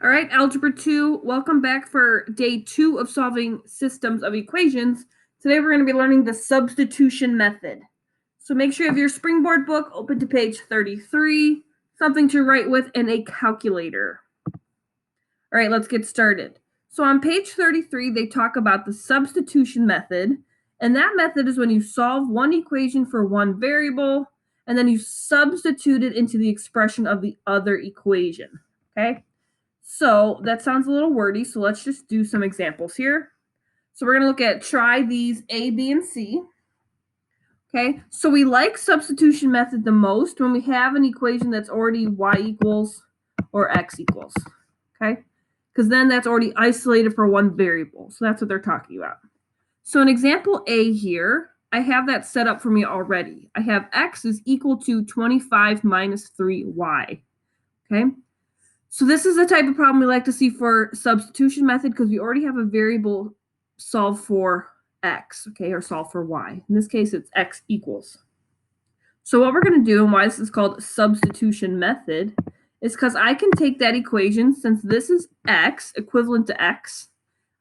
All right, Algebra 2, welcome back for day 2 of solving systems of equations. Today we're going to be learning the substitution method. So make sure you have your Springboard book open to page 33, something to write with, and a calculator. All right, let's get started. So on page 33, they talk about the substitution method, and that method is when you solve one equation for one variable, and then you substitute it into the expression of the other equation, okay? So that sounds a little wordy, so let's just do some examples here. So we're going to look at try these A, B, and C. Okay, so we like substitution method the most when we have an equation that's already y equals or x equals, okay? Because then that's already isolated for one variable. So that's what they're talking about. So in example A here, I have that set up for me already. I have x is equal to 25 minus 3y, okay? So this is the type of problem we like to see for substitution method because we already have a variable solved for x, okay, or solved for y. In this case, it's x equals. So what we're going to do, and why this is called substitution method, is because I can take that equation, since this is x, equivalent to x,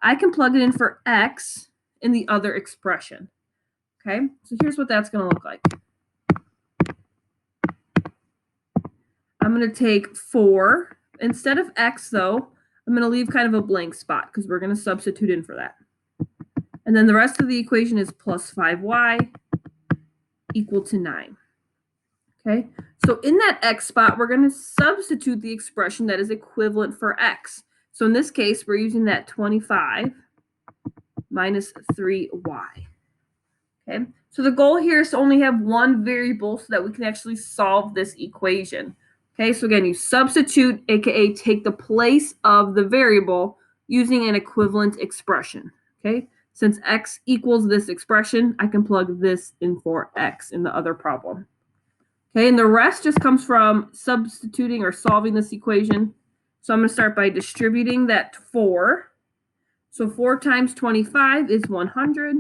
I can plug it in for x in the other expression. Okay, so here's what that's going to look like. I'm going to take 4. Instead of x, though, I'm going to leave kind of a blank spot because we're going to substitute in for that. And then the rest of the equation is plus 5y equal to 9. Okay, so in that x spot, we're going to substitute the expression that is equivalent for x. So in this case, we're using that 25 minus 3y. Okay, so the goal here is to only have one variable so that we can actually solve this equation. Okay, so again, you substitute, aka take the place of the variable using an equivalent expression. Okay, since x equals this expression, I can plug this in for x in the other problem. Okay, and the rest just comes from substituting or solving this equation. So I'm going to start by distributing that 4. So 4 times 25 is 100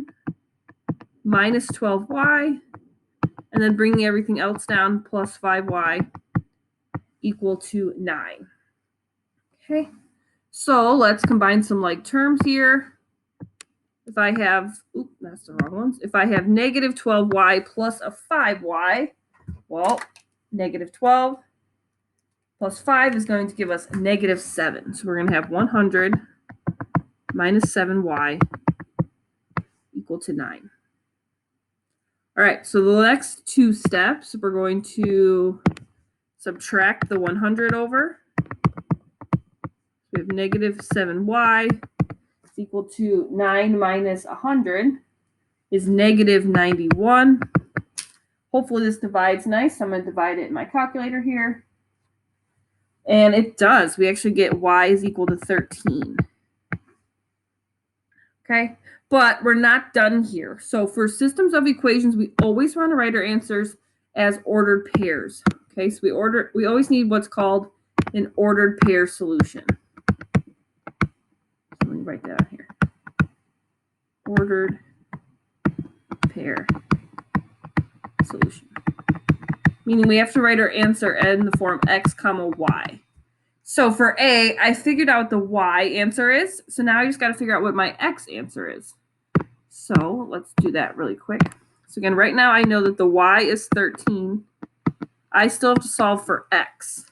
minus 12y, and then bringing everything else down, plus 5y equal to 9. Okay, so let's combine some like terms here. If I have, that's the wrong ones. If I have negative 12y plus a 5y, well, negative 12 plus 5 is going to give us negative 7. So we're going to have 100 minus 7y equal to 9. All right, so the next two steps, we're going to subtract the 100 over. We have negative 7y is equal to 9 minus 100 is negative 91. Hopefully this divides nice. I'm going to divide it in my calculator here. And it does. We actually get y is equal to 13. Okay, but we're not done here. So for systems of equations, we always want to write our answers as ordered pairs. Okay, so we always need what's called an ordered pair solution. So let me write that here. Ordered pair solution. Meaning we have to write our answer in the form x comma y. So for A, I figured out what the y answer is. So now I just got to figure out what my x answer is. So let's do that really quick. So again, right now I know that the y is 13. I still have to solve for x.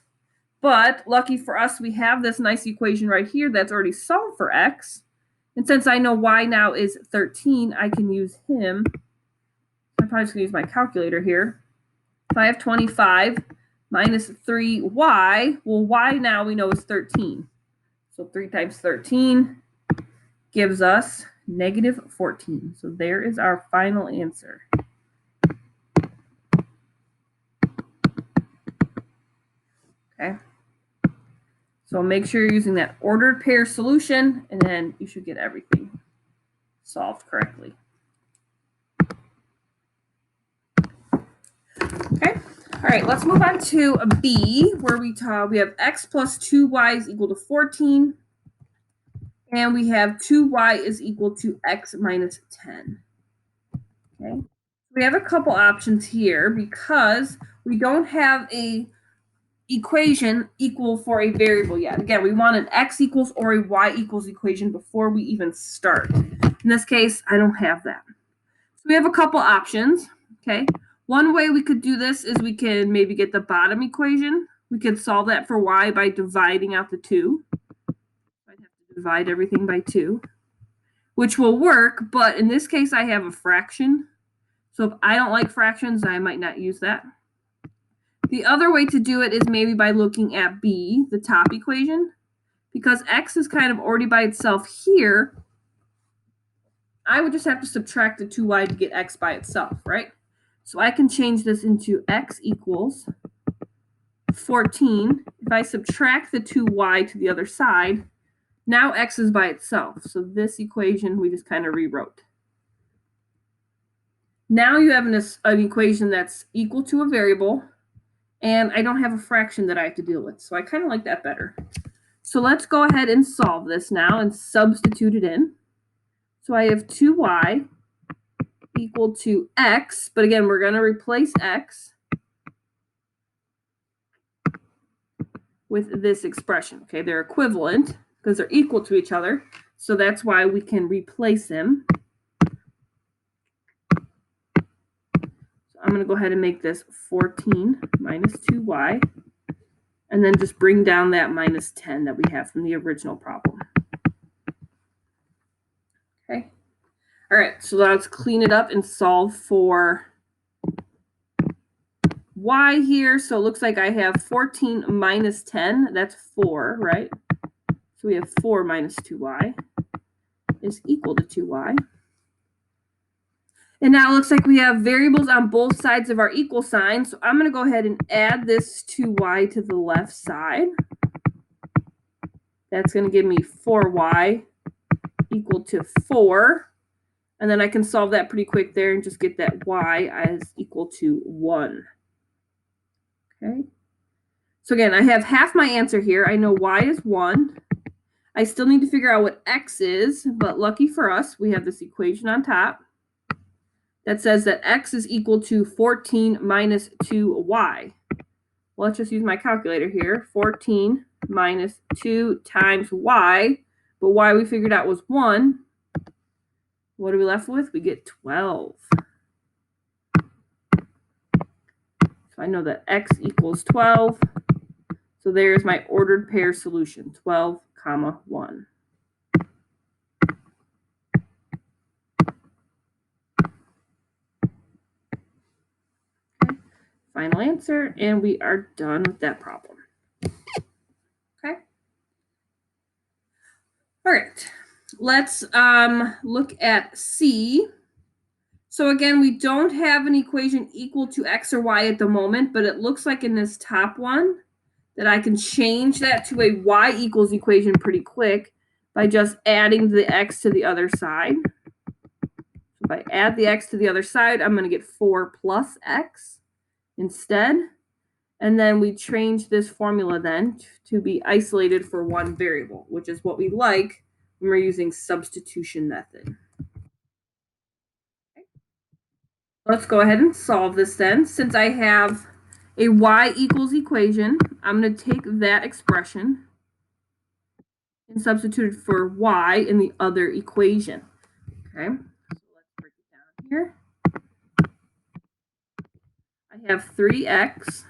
But lucky for us, we have this nice equation right here that's already solved for x. And since I know y now is 13, I can use him. I'm probably just going to use my calculator here. If I have 25 minus 3y, well, y now we know is 13. So 3 times 13 gives us negative 14. So there is our final answer. Okay. So make sure you're using that ordered pair solution, and then you should get everything solved correctly. Okay. All right, let's move on to a B, where we have x plus 2y is equal to 14. And we have 2y is equal to x minus 10. Okay. We have a couple options here because we don't have a equation equal for a variable yet. Again, we want an x equals or a y equals equation before we even start. In this case, I don't have that. So we have a couple options, okay? One way we could do this is we can maybe get the bottom equation. We could solve that for y by dividing out the 2. I'd have to divide everything by 2, which will work, but in this case, I have a fraction. So if I don't like fractions, I might not use that. The other way to do it is maybe by looking at b, the top equation. Because x is kind of already by itself here, I would just have to subtract the 2y to get x by itself, right? So I can change this into x equals 14. If I subtract the 2y to the other side, now x is by itself. So this equation we just kind of rewrote. Now you have an equation that's equal to a variable, and I don't have a fraction that I have to deal with. So I kind of like that better. So let's go ahead and solve this now and substitute it in. So I have 2y equal to x, but again, we're going to replace x with this expression. Okay, they're equivalent because they're equal to each other. So that's why we can replace them. So I'm going to go ahead and make this 14 minus 2y, and then just bring down that minus 10 that we have from the original problem. Okay. All right, so let's clean it up and solve for y here. So it looks like I have 14 minus 10. That's 4, right? So we have 4 minus 2y is equal to 2y. And now it looks like we have variables on both sides of our equal sign. So I'm going to go ahead and add this 2y to the left side. That's going to give me 4y equal to 4. And then I can solve that pretty quick there and just get that y as equal to 1. Okay. So again, I have half my answer here. I know y is 1. I still need to figure out what x is, but lucky for us, we have this equation on top that says that x is equal to 14 minus 2y. Well, let's just use my calculator here. 14 minus 2 times y, but y we figured out was 1. What are we left with? We get 12. So I know that x equals 12. So there's my ordered pair solution, 12, 1. Okay. Final answer, and we are done with that problem. Okay. All right. Let's look at C. So again, we don't have an equation equal to x or y at the moment, but it looks like in this top one that I can change that to a y equals equation pretty quick by just adding the x to the other side. So if I add the x to the other side, I'm going to get 4 plus x instead. And then we change this formula then to be isolated for one variable, which is what we like when we're using substitution method. Okay. Let's go ahead and solve this then. Since I have a y equals equation, I'm going to take that expression and substitute it for y in the other equation. Okay, so let's break it down here. I have 3x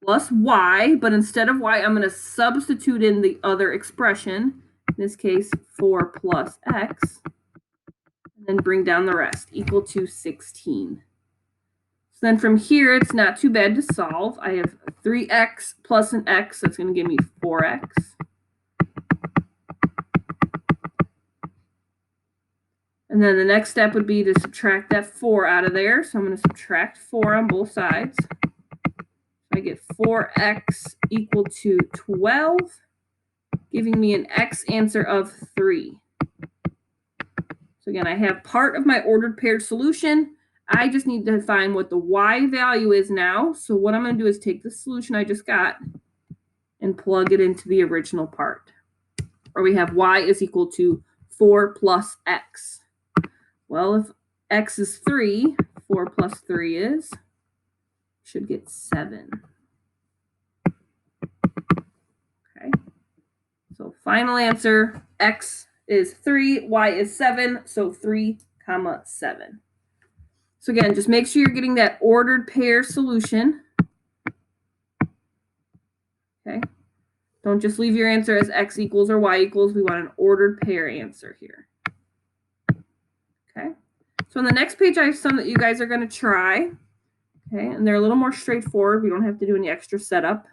plus y, but instead of y, I'm going to substitute in the other expression, in this case 4 plus x, and then bring down the rest, equal to 16. So then from here, it's not too bad to solve. I have 3x plus an x, that's going to give me 4x. And then the next step would be to subtract that 4 out of there. So I'm going to subtract 4 on both sides. I get 4x equal to 12, giving me an x answer of 3. So again, I have part of my ordered paired solution. I just need to find what the y value is now. So what I'm going to do is take the solution I just got and plug it into the original part. Or we have y is equal to 4 plus x. Well, if x is 3, 4 plus 3 is, should get 7. So final answer, x is 3, y is 7, so 3, 7. So again, just make sure you're getting that ordered pair solution. Okay. Don't just leave your answer as x equals or y equals. We want an ordered pair answer here. Okay. So on the next page, I have some that you guys are going to try. Okay. And they're a little more straightforward. We don't have to do any extra setup.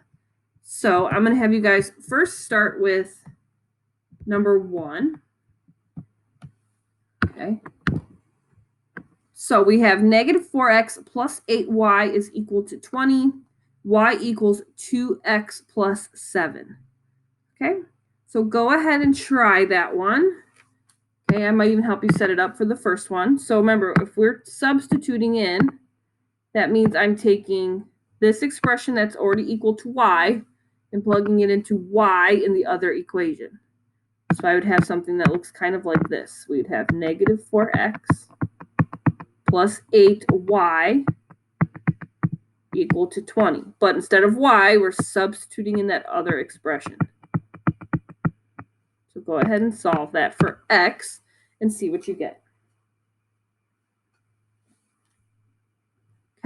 So I'm going to have you guys first start with number 1. Okay. So we have negative 4x plus 8y is equal to 20. Y equals 2x plus 7. Okay. So go ahead and try that one. Okay. I might even help you set it up for the first one. So remember, if we're substituting in, that means I'm taking this expression that's already equal to y and plugging it into y in the other equation. So I would have something that looks kind of like this. We'd have negative 4x plus 8y equal to 20. But instead of y, we're substituting in that other expression. So go ahead and solve that for x and see what you get.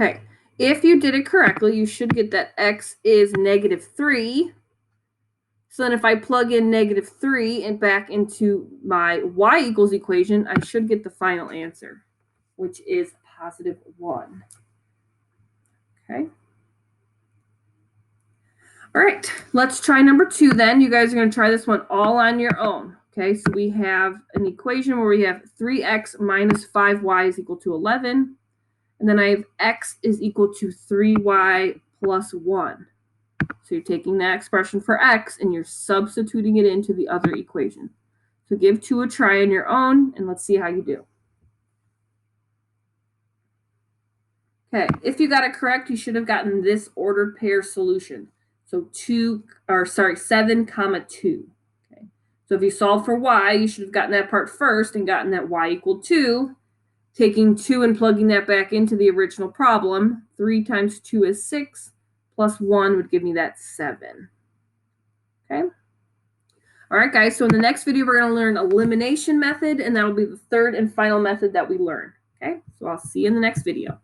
Okay, if you did it correctly, you should get that x is negative 3. So then if I plug in negative 3 and back into my y equals equation, I should get the final answer, which is positive 1. Okay. All right, let's try number 2 then. You guys are going to try this one all on your own. Okay, so we have an equation where we have 3x minus 5y is equal to 11. And then I have x is equal to 3y plus 1. So you're taking that expression for x and you're substituting it into the other equation. So give 2 a try on your own and let's see how you do. Okay, if you got it correct, you should have gotten this ordered pair solution. So 7, 2. Okay. So if you solve for y, you should have gotten that part first and gotten that y equal 2. Taking 2 and plugging that back into the original problem, 3 times 2 is 6, plus 1 would give me that 7. Okay? All right, guys, so in the next video, we're going to learn elimination method, and that'll be the third and final method that we learn. Okay? So I'll see you in the next video.